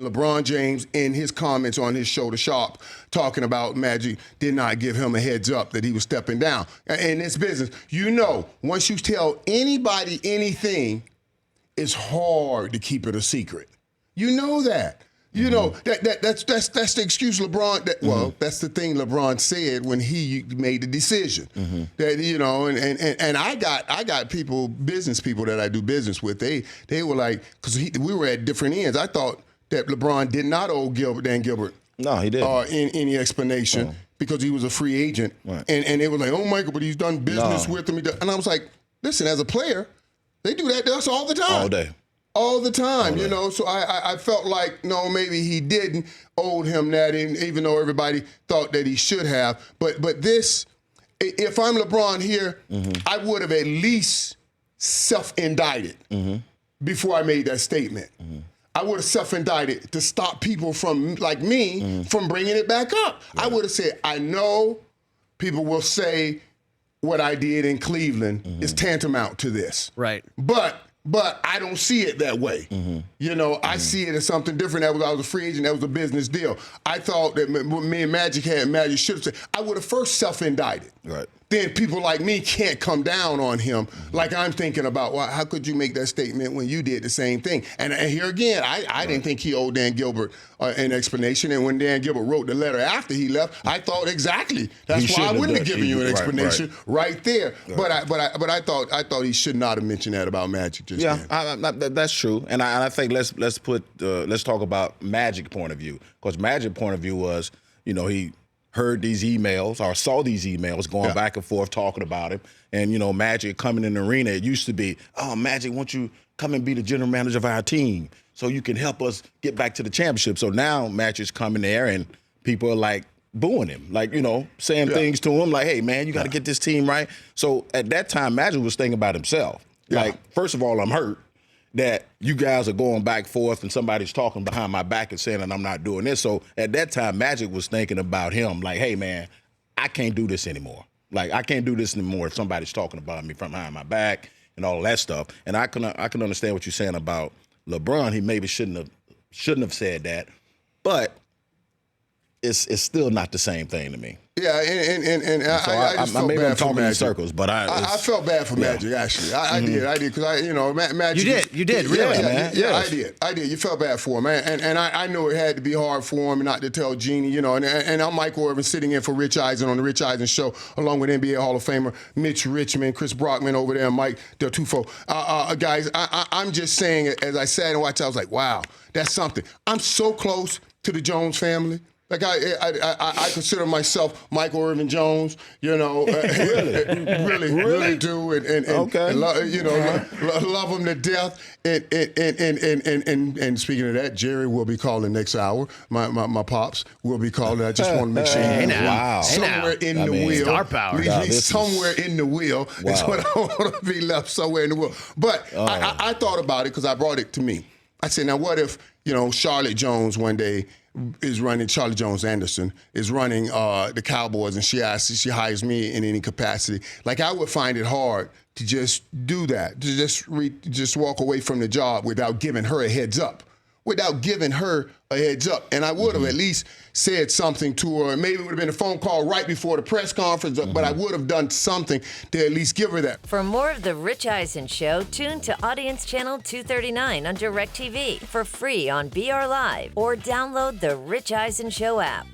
LeBron James, in his comments on his show, The Sharp, talking about Magic did not give him a heads up that he was stepping down. In this business, once you tell anybody anything, it's hard to keep it a secret. You know that. You know that's the excuse LeBron. That's the thing LeBron said when he made the decision. That and I got business people that I do business with. They were like, because we were at different ends. I thought that LeBron did not owe Dan Gilbert. No, he didn't. Any explanation because he was a free agent. Right. And they were like, oh, Michael, but he's done business with him. And I was like, listen, as a player, they do that to us all the time. All day. All the time, So I felt like, no, maybe he didn't owe him that, even though everybody thought that he should have. But this, if I'm LeBron here, I would have at least self-indicted before I made that statement. I would have self-indicted to stop people from, like me, from bringing it back up. I would have said, I know people will say what I did in Cleveland is tantamount to this. Right. But I don't see it that way. I see it as something different. I was a free agent. That was a business deal. I thought that me and Magic should have said, I would have first self-indicted. Right. Then people like me can't come down on him like I'm thinking about, well, how could you make that statement when you did the same thing? And here again, I didn't think he owed Dan Gilbert an explanation. And when Dan Gilbert wrote the letter after he left, I thought exactly. That's why I wouldn't have given you an explanation right there. Right. But I thought he should not have mentioned that about Magic just then. That's true. And I think let's talk about Magic point of view, because Magic point of view was, he heard these emails or saw these emails going back and forth talking about him. And, Magic coming in the arena, it used to be, oh, Magic, won't you come and be the general manager of our team so you can help us get back to the championship? So now Magic's coming there and people are like booing him, like, saying things to him like, hey, man, you got to get this team right. So at that time, Magic was thinking about himself. Like, first of all, I'm hurt that you guys are going back and forth and somebody's talking behind my back and saying that I'm not doing this. So at that time, Magic was thinking about him like, hey, man, I can't do this anymore. Like, I can't do this anymore if somebody's talking about me from behind my back and all that stuff. And I can understand what you're saying about LeBron. He maybe shouldn't have said that, but it's still not the same thing to me. Yeah, and so I just felt maybe bad I'm talking for Magic. in circles, but I felt bad for Magic, actually. I did, because Magic. You did, really, man. Yeah, I did. You felt bad for him, man. And I know it had to be hard for him not to tell Jeannie, and I'm Michael Irvin sitting in for Rich Eisen on the Rich Eisen Show, along with NBA Hall of Famer Mitch Richmond, Chris Brockman over there, and Mike Del Tufo. Guys, I'm just saying, as I sat and watched, I was like, wow, that's something. I'm so close to the Jones family. Like I consider myself Michael Irvin Jones, really do, and love him to death. And speaking of that, Jerry will be calling next hour. My pops will be calling. I just want to make sure somewhere in the wheel. Star power. Somewhere in the wheel is what I want to be left somewhere in the wheel. But I thought about it because I brought it to me. I said, now what if Charlotte Jones one day is running, Charlie Jones Anderson is running the Cowboys, and she hires me in any capacity. Like, I would find it hard to just do that, to just walk away from the job without giving her a heads up. And I would have at least said something to her. Maybe it would have been a phone call right before the press conference, but I would have done something to at least give her that. For more of The Rich Eisen Show, tune to Audience Channel 239 on DirecTV for free on BR Live or download the Rich Eisen Show app.